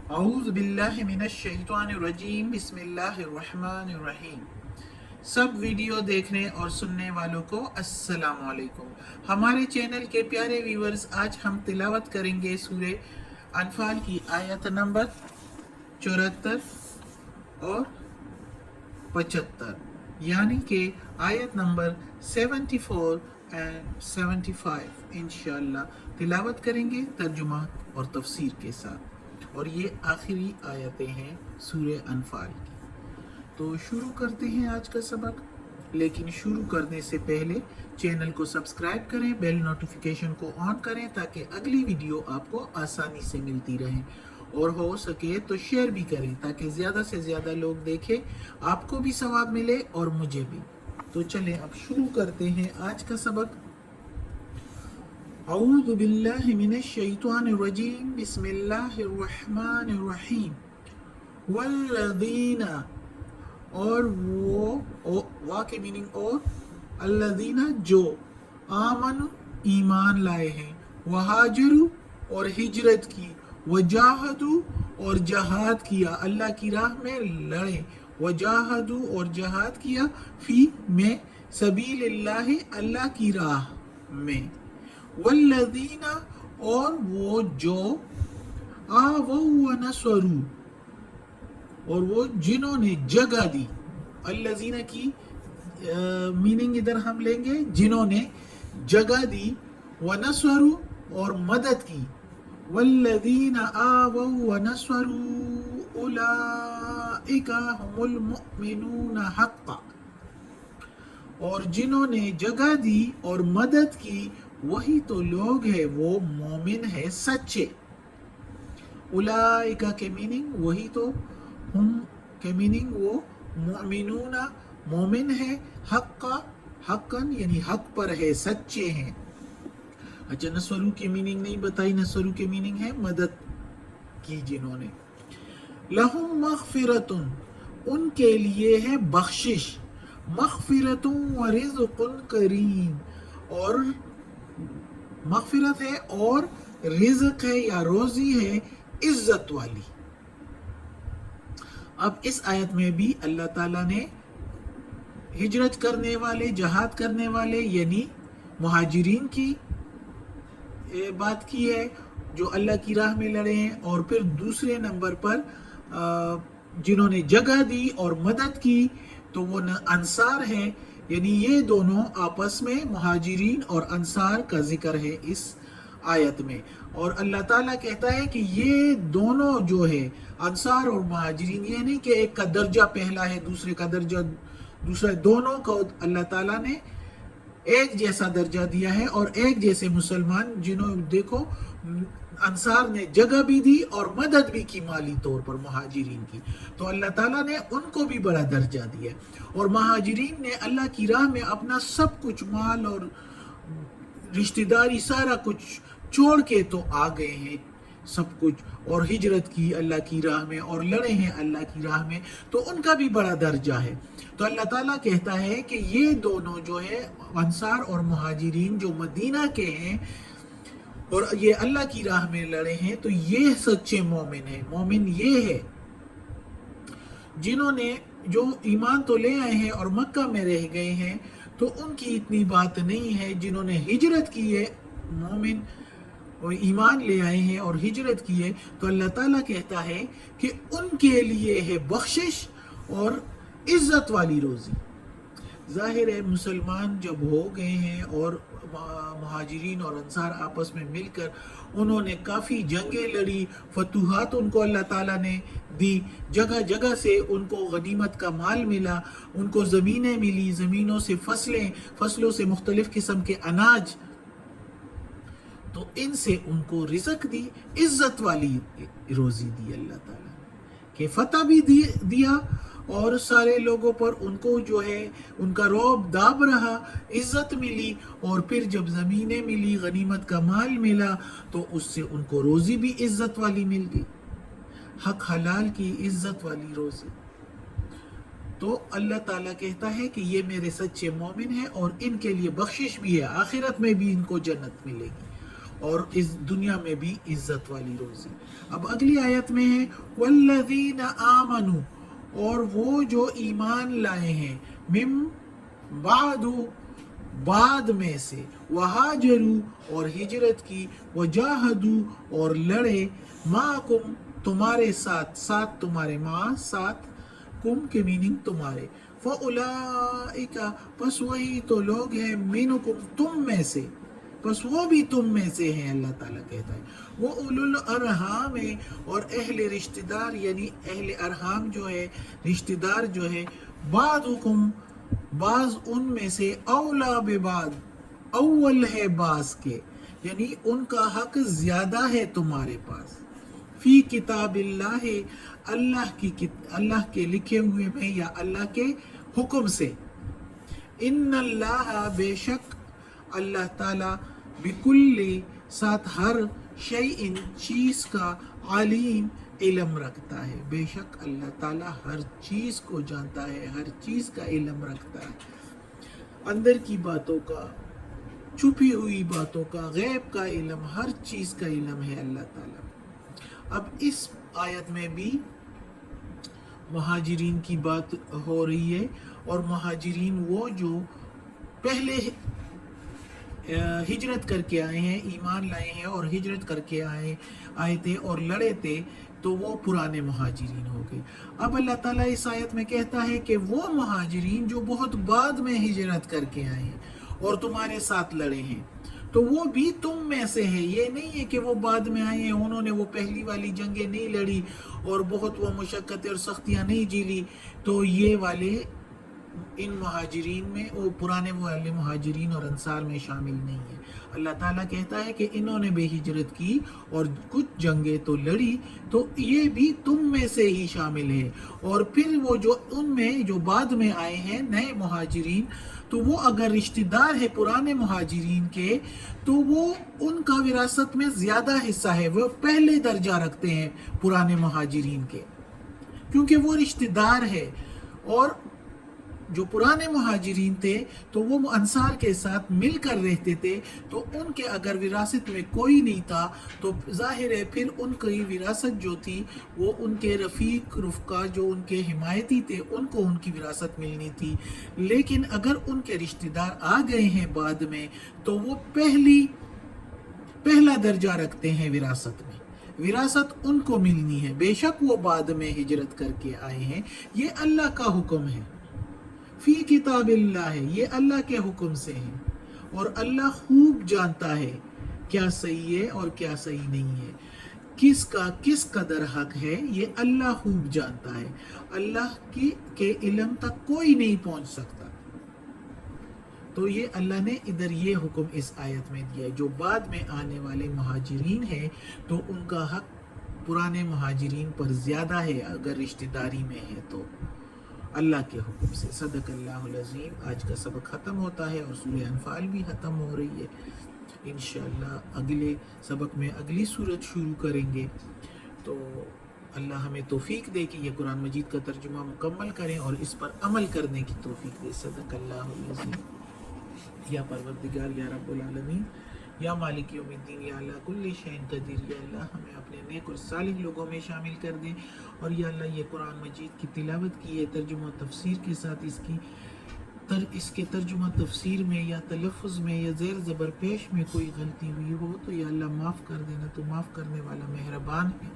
اعوذ باللہ من الشیطان الرجیم بسم اللہ الرحمن الرحیم۔ سب ویڈیو دیکھنے اور سننے والوں کو السلام علیکم۔ ہمارے چینل کے پیارے ویورز، آج ہم تلاوت کریں گے سورہ انفال کی آیت نمبر 74 اور 75، یعنی کہ آیت نمبر 74 اینڈ 75 انشاءاللہ تلاوت کریں گے ترجمہ اور تفسیر کے ساتھ، اور یہ آخری آیتیں ہیں سورہ انفال کی۔ تو شروع کرتے ہیں آج کا سبق، لیکن شروع کرنے سے پہلے چینل کو سبسکرائب کریں، بیل نوٹیفیکیشن کو آن کریں تاکہ اگلی ویڈیو آپ کو آسانی سے ملتی رہے، اور ہو سکے تو شیئر بھی کریں تاکہ زیادہ سے زیادہ لوگ دیکھیں، آپ کو بھی ثواب ملے اور مجھے بھی۔ تو چلیں اب شروع کرتے ہیں آج کا سبق۔ اعوذ باللہ من الشیطان الرجیم بسم اللہ الرحمن الرحیم۔ والذین، اور وہ، وا کے میننگ اور، الذین جو، آمن ایمان لائے ہیں، وہاجروا اور ہجرت کی، وجاہدوا اور جہاد کیا، اللہ کی راہ میں لڑے، وجاہدوا اور جہاد کیا، فی میں، سبیل اللہ اللہ کی راہ میں، والذین اور وہ جو، آووا ونصروا اور وہ جنہوں نے جگہ دی، الذین کی میننگ ادھر ہم لیں گے جنہوں نے جگہ دی، ونصروا اور مدد کی، والذین آووا ونصروا اولئک هم المؤمنون حقا، اور جنہوں نے جگہ دی اور مدد کی وہی تو لوگ ہیں وہ مومن ہے سچے۔ اولئک کے میننگ وہی تو، ہم کے میننگ وہ، مؤمنون مومن ہے، حقا حقاً یعنی حق پر ہے، سچے ہیں۔ اچھا، نصرو کی میننگ نہیں بتائی، نصرو کی میننگ ہے مدد کی جنہوں نے۔ لہم مغفرۃ، ان کے لیے ہے بخشش، مغفرۃ و رزق کریم، اور مغفرت ہے اور رزق ہے یا روزی ہے عزت والی۔ اب اس آیت میں بھی اللہ تعالیٰ نے ہجرت کرنے والے، جہاد کرنے والے یعنی مہاجرین کی بات کی ہے جو اللہ کی راہ میں لڑے ہیں، اور پھر دوسرے نمبر پر جنہوں نے جگہ دی اور مدد کی تو وہ انصار ہیں، یعنی یہ دونوں آپس میں مہاجرین اور انصار کا ذکر ہے اس آیت میں۔ اور اللہ تعالیٰ کہتا ہے کہ یہ دونوں جو ہے انصار اور مہاجرین، یہ نہیں کہ ایک کا درجہ پہلا ہے دوسرے کا درجہ دوسرا، دونوں کو اللہ تعالیٰ نے ایک جیسا درجہ دیا ہے، اور ایک جیسے مسلمان، جنہوں دیکھو انصار نے جگہ بھی دی اور مدد بھی کی مالی طور پر مہاجرین کی، تو اللہ تعالیٰ نے ان کو بھی بڑا درجہ دیا، اور مہاجرین نے اللہ کی راہ میں اپنا سب کچھ، مال اور رشتہ داری سارا کچھ چھوڑ کے تو آ گئے ہیں سب کچھ، اور ہجرت کی اللہ کی راہ میں اور لڑے ہیں اللہ کی راہ میں، تو ان کا بھی بڑا درجہ ہے۔ تو اللہ تعالیٰ کہتا ہے کہ یہ دونوں جو ہے انصار اور مہاجرین جو مدینہ کے ہیں اور یہ اللہ کی راہ میں لڑے ہیں، تو یہ سچے مومن ہیں۔ مومن یہ ہے جنہوں نے جو ایمان تو لے آئے ہیں اور مکہ میں رہ گئے ہیں، تو ان کی اتنی بات نہیں ہے۔ جنہوں نے ہجرت کی ہے، مومن اور ایمان لے آئے ہیں اور ہجرت کی ہے، تو اللہ تعالیٰ کہتا ہے کہ ان کے لیے ہے بخشش اور عزت والی روزی۔ ظاہر ہے مسلمان جب ہو گئے ہیں اور مہاجرین اور انصار آپس میں مل کر انہوں نے کافی جنگیں لڑی، فتوحات ان کو اللہ تعالیٰ نے دی، جگہ جگہ سے ان کو غنیمت کا مال ملا، ان کو زمینیں ملی، زمینوں سے فصلوں سے مختلف قسم کے اناج، تو ان سے ان کو رزق دی، عزت والی روزی دی اللہ تعالیٰ نے، کہ فتح بھی دیا اور سارے لوگوں پر ان کو جو ہے ان کا رعب داب رہا، عزت ملی، اور پھر جب زمینیں ملی، غنیمت کا مال ملا، تو اس سے ان کو روزی بھی عزت والی مل گئی، حق حلال کی عزت والی روزی۔ تو اللہ تعالیٰ کہتا ہے کہ یہ میرے سچے مومن ہیں، اور ان کے لیے بخشش بھی ہے، آخرت میں بھی ان کو جنت ملے گی، اور اس دنیا میں بھی عزت والی روزی۔ اب اگلی آیت میں ہے والذین آمنوا، اور وہ جو ایمان لائے ہیں، من بعد، بعد میں سے، وہاجروا، اور ہجرت کی، وجاہدوا، اور لڑے، معکم، تمہارے ساتھ، ساتھ تمہارے، مع ساتھ، کم کے میننگ تمہارے، فَأُولَئِکَ، پس وہی تو لوگ ہیں، منکم، تم میں سے، پس وہ بھی تم میں سے ہیں، اللہ تعالیٰ کہتا ہے، وہ اولو الارحام، اور اہل رشتہ دار، یعنی اہل ارحام جو ہے، رشتہ دار جو ہے، بعضکم، بعض ان میں سے، اولا ببعض، اول ہے بعض کے، یعنی ان کا حق زیادہ ہے تمہارے پاس، فی کتاب اللہ، اللہ کے لکھے ہوئے میں، یا اللہ کے حکم سے، ان اللہ، بے شک اللہ تعالیٰ، بکل، ساتھ ہر، شیء، چیز کا، علیم، علم رکھتا ہے، بے شک اللہ تعالیٰ ہر چیز کو جانتا ہے، ہر چیز کا علم رکھتا ہے، اندر کی باتوں کا، چھپی ہوئی باتوں کا، غیب کا علم، ہر چیز کا علم ہے اللہ تعالیٰ۔ اب اس آیت میں بھی مہاجرین کی بات ہو رہی ہے، اور مہاجرین وہ جو پہلے ہجرت کر کے آئے ہیں، ایمان لائے ہیں اور ہجرت کر کے آئے تھے اور لڑے تھے، تو وہ پرانے مہاجرین ہو گئے۔ اب اللہ تعالیٰ اس آیت میں کہتا ہے کہ وہ مہاجرین جو بہت بعد میں ہجرت کر کے آئے ہیں اور تمہارے ساتھ لڑے ہیں، تو وہ بھی تم میں سے ہیں۔ یہ نہیں ہے کہ وہ بعد میں آئے ہیں، انہوں نے وہ پہلی والی جنگیں نہیں لڑی اور بہت وہ مشقتیں اور سختیاں نہیں جیلی، تو یہ والے ان مہاجرین میں، وہ پرانے والے مہاجرین اور انصار میں شامل نہیں ہے۔ اللہ تعالیٰ کہتا ہے کہ انہوں نے بھی ہجرت کی اور کچھ جنگیں تو لڑی، تو یہ بھی تم میں سے ہی شامل ہے۔ اور پھر وہ جو ان میں جو بعد میں آئے ہیں نئے مہاجرین، تو وہ اگر رشتہ دار ہے پرانے مہاجرین کے، تو وہ ان کا وراثت میں زیادہ حصہ ہے، وہ پہلے درجہ رکھتے ہیں پرانے مہاجرین کے، کیونکہ وہ رشتہ دار ہے۔ اور جو پرانے مہاجرین تھے تو وہ انصار کے ساتھ مل کر رہتے تھے، تو ان کے اگر وراثت میں کوئی نہیں تھا تو ظاہر ہے پھر ان کی وراثت جو تھی وہ ان کے رفقا جو ان کے حمایتی تھے ان کو ان کی وراثت ملنی تھی۔ لیکن اگر ان کے رشتہ دار آ گئے ہیں بعد میں، تو وہ پہلا درجہ رکھتے ہیں وراثت میں، وراثت ان کو ملنی ہے، بے شک وہ بعد میں ہجرت کر کے آئے ہیں۔ یہ اللہ کا حکم ہے، فی کتاب اللہ ہے، یہ اللہ کے حکم سے ہے، اور اللہ خوب جانتا ہے کیا صحیح ہے اور کیا صحیح نہیں ہے، کس کا کس قدر حق ہے، یہ اللہ خوب جانتا ہے۔ اللہ کے علم تک کوئی نہیں پہنچ سکتا۔ تو یہ اللہ نے ادھر یہ حکم اس آیت میں دیا ہے، جو بعد میں آنے والے مہاجرین ہیں تو ان کا حق پرانے مہاجرین پر زیادہ ہے اگر رشتہ داری میں ہے تو، اللہ کے حکم سے۔ صدق اللہ العظیم۔ آج کا سبق ختم ہوتا ہے اور سورہ انفال بھی ختم ہو رہی ہے۔ انشاءاللہ اگلے سبق میں اگلی سورت شروع کریں گے، تو اللہ ہمیں توفیق دے کہ یہ قرآن مجید کا ترجمہ مکمل کریں اور اس پر عمل کرنے کی توفیق دے۔ صدق اللہ العظیم۔ یا پروردگار، یا رب العالمین، یا مالک یوم الدین، یا اللہ کل شیء قدیر، یا اللہ ہمیں اپنے نیک اور صالح لوگوں میں شامل کر دیں، اور یا اللہ یہ قرآن مجید کی تلاوت کی ہے ترجمہ تفسیر کے ساتھ، اس کے ترجمہ تفسیر میں یا تلفظ میں یا زیر زبر پیش میں کوئی غلطی ہوئی ہو تو یا اللہ معاف کر دینا، تو معاف کرنے والا مہربان ہے۔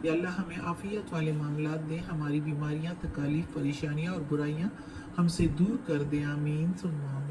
یا اللہ ہمیں عافیت والے معاملات دیں، ہماری بیماریاں، تکالیف، پریشانیاں اور برائیاں ہم سے دور کر دیں، آمین ثم آمین۔